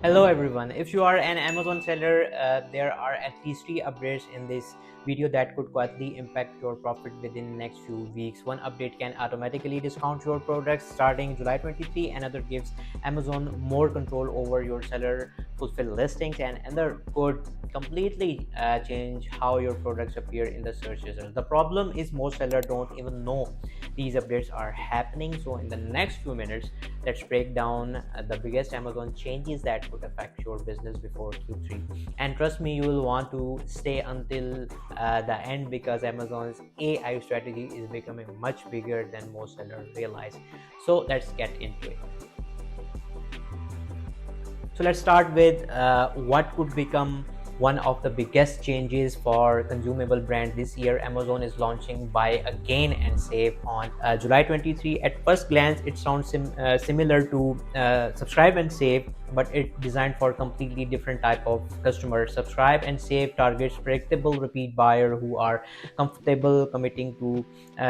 Hello everyone. If you are an Amazon seller, there are at least three updates in this video that could quietly impact your profit within the next few weeks. One update can automatically discount your products starting July 23. Another gives Amazon more control over your seller fulfilled listings, and another could completely change how your products appear in the search results. The problem is most sellers don't even know these updates are happening. So in the next few minutes, let's break down the biggest Amazon changes that could affect your business before Q3. And trust me, you will want to stay until the end because Amazon's AI strategy is becoming much bigger than most sellers realize. So let's get into it. So let's start with what could become one of the biggest changes for consumable brands this year. Amazon is launching buy again and save on July 23. At first glance, it sounds similar to subscribe and save, but it's designed for completely different type of customer. Subscribe and save targets predictable repeat buyer who are comfortable committing to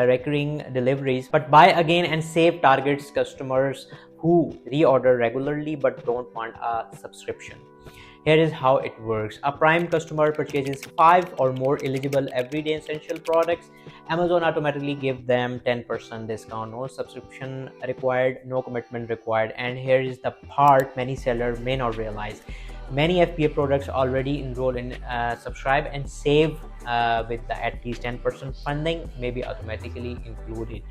recurring deliveries, but buy again and save targets customers who reorder regularly but don't want a subscription. Here is how it works. A Prime customer purchases 5 or more eligible everyday essential products. Amazon automatically gives them 10% discount. No subscription required, no commitment required. And here is the part many sellers may not realize. Many FBA products already enroll in subscribe and save with the at least 10% funding may be automatically included,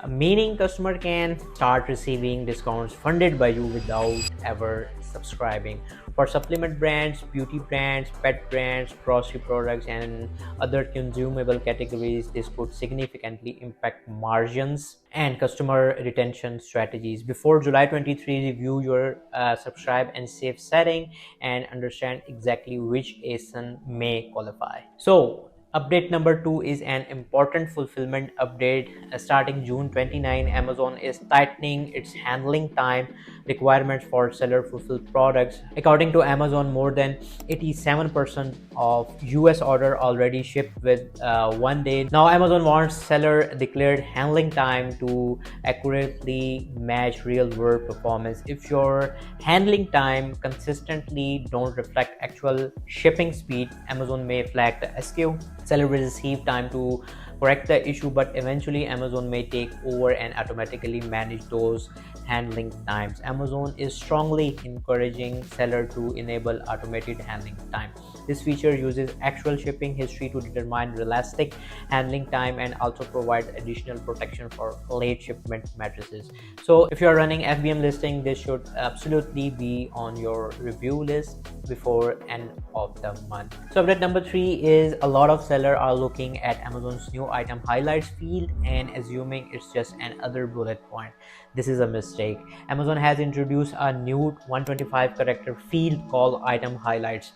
meaning customer can start receiving discounts funded by you without ever subscribing. For supplement brands, beauty brands, pet brands, grocery products, and other consumable categories, this could significantly impact margins and customer retention strategies. Before July 23, review your subscribe and save setting and understand exactly which ASIN may qualify. So update number 2 is an important fulfillment update. Starting June 29, Amazon is tightening its handling time requirements for seller fulfilled products. According to Amazon, more than 87% of US order already shipped with 1 day. Now Amazon wants seller declared handling time to accurately match real world performance. If your handling time consistently don't reflect actual shipping speed, Amazon may flag the SKU. Seller will receive time to correct the issue, but eventually Amazon may take over and automatically manage those handling times. Amazon is strongly encouraging seller to enable automated handling time. This feature uses actual shipping history to determine realistic handling time and also provides additional protection for late shipment matrices. So if you're running FBM listing, this should absolutely be on your review list before end of the month. So update number 3 is a lot of sellers are looking at Amazon's new item highlights field and assuming it's just another bullet point. This is a mistake. Amazon has introduced a new 125 character field called item highlights.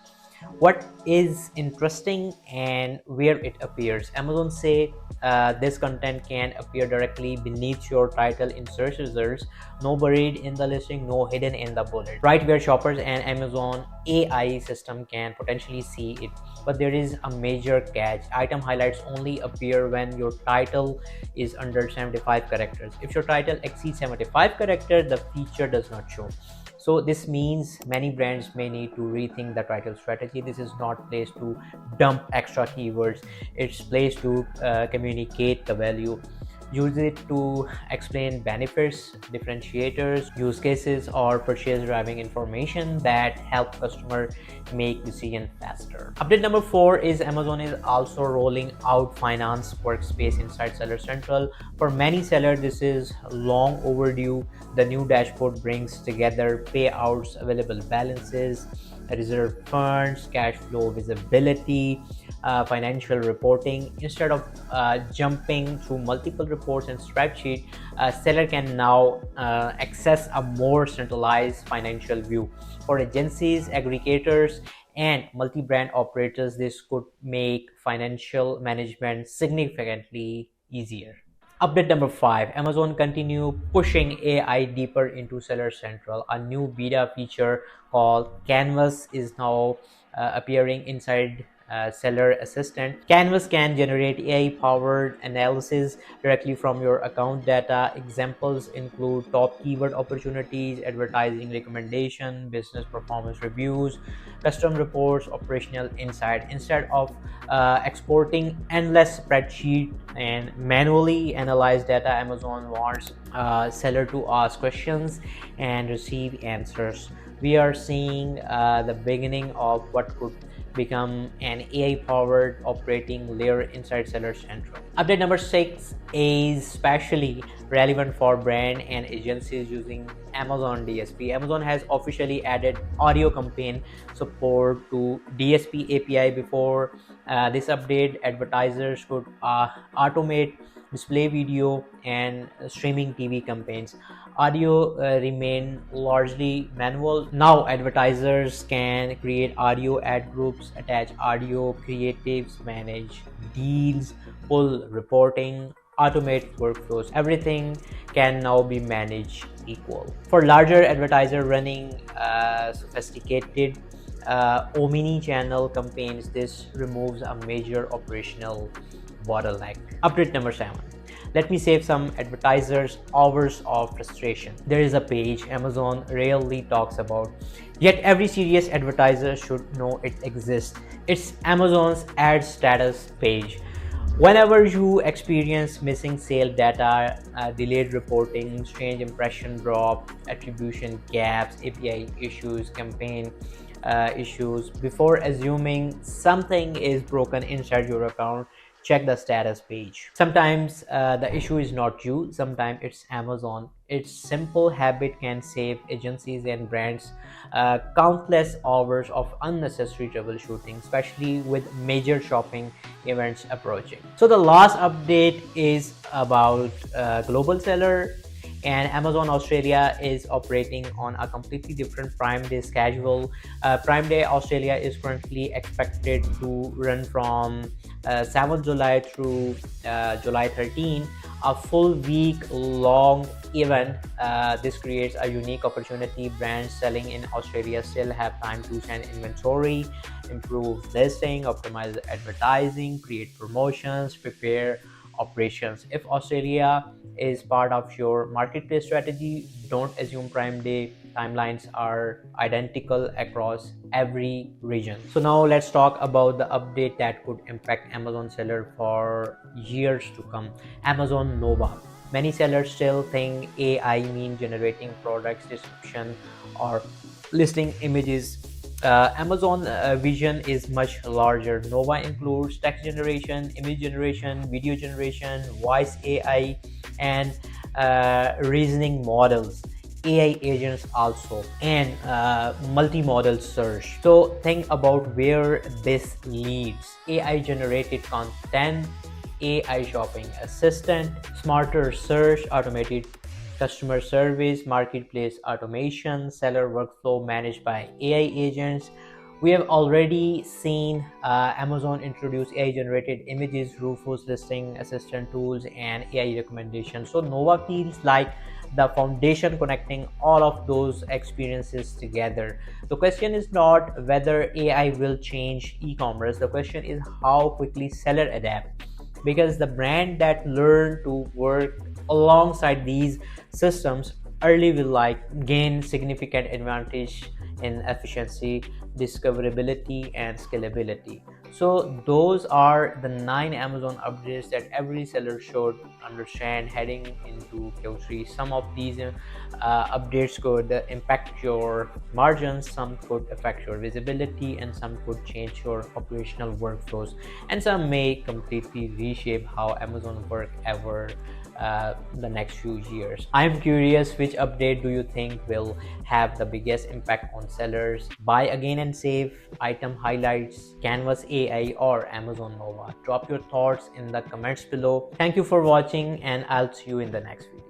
What is interesting and where it appears. Amazon say this content can appear directly beneath your title in search results, no buried in the listing, no hidden in the bullet, right where shoppers and Amazon AI system can potentially see it. But there is a major catch. Item highlights only appear when your title is under 75 characters. If your title exceeds 75 characters, the feature does not show. So this means many brands may need to rethink the title strategy. This is not place to dump extra keywords. It's place to communicate the value. Use it to explain benefits, differentiators, use cases, or purchase driving information that help customer make decision faster. Update number 4 is Amazon is also rolling out finance workspace inside Seller Central. For many sellers, this is long overdue. The new dashboard brings together payouts, available balances, reserve funds, cash flow visibility, financial reporting. Instead of jumping through multiple reports and spreadsheet, seller can now access a more centralized financial view. For agencies, aggregators, and multi-brand operators, this could make financial management significantly easier. Update number 5, Amazon continue pushing AI deeper into Seller Central. A new beta feature called Canvas is now appearing inside seller assistant. Canvas can generate AI-powered analysis directly from your account data. Examples include top keyword opportunities, advertising recommendation, business performance reviews, custom reports, operational insight. Instead of exporting endless spreadsheet and manually analyze data, Amazon wants seller to ask questions and receive answers. We are seeing the beginning of what could become an AI-powered operating layer inside Seller Central. Update number 6 is especially relevant for brand and agencies using Amazon DSP. Amazon has officially added audio campaign support to DSP API. Before this update, advertisers could automate display video and streaming TV campaigns. Audio remain largely manual. Now advertisers can create audio ad groups, attach audio creatives, manage deals, pull reporting, automate workflows. Everything can now be managed equal. For larger advertiser running sophisticated omni-channel campaigns, this removes a major operational bottleneck. Update number 7. Let me save some advertisers hours of frustration. There is a page Amazon rarely talks about, yet every serious advertiser should know it exists. It's Amazon's ad status page. Whenever you experience missing sale data, delayed reporting, strange impression drop, attribution gaps, API issues, campaign issues, before assuming something is broken inside your account, check the status page. Sometimes the issue is not you, sometimes it's Amazon. Its simple habit can save agencies and brands countless hours of unnecessary troubleshooting, especially with major shopping events approaching. So the last update is about global seller, and Amazon Australia is operating on a completely different Prime Day schedule. Prime Day Australia is currently expected to run from 7th July through July 13, a full week long event. This creates a unique opportunity. Brands selling in Australia still have time to send inventory, improve listing, optimize advertising, create promotions, prepare operations. If Australia is part of your marketplace strategy, don't assume Prime Day timelines are identical across every region. So now let's talk about the update that could impact Amazon seller for years to come. Amazon Nova. Many sellers still think AI means generating products description or listing images. Amazon vision is much larger. Nova includes text generation, image generation, video generation, voice AI, and reasoning models, AI agents also, and multimodal search. So think about where this leads. AI generated content, AI shopping assistant, smarter search, automated customer service, marketplace automation, seller workflow managed by AI agents. We have already seen Amazon introduce AI generated images, Rufus listing assistant tools, and AI recommendations. So Nova feels like the foundation connecting all of those experiences together. The question is not whether AI will change e-commerce. The question is how quickly seller adapt, because the brand that learn to work alongside these systems early will gain significant advantage in efficiency, discoverability, and scalability. So those are the 9 Amazon updates that every seller should understand heading into Q3. Some of these updates could impact your margins, some could affect your visibility, and some could change your operational workflows, and some may completely reshape how Amazon work ever the next few years. I'm curious, which update do you think will have the biggest impact on sellers? Buy again and save, item highlights, Canvas AI, or Amazon Nova? Drop your thoughts in the comments below. Thank you for watching, and I'll see you in the next video.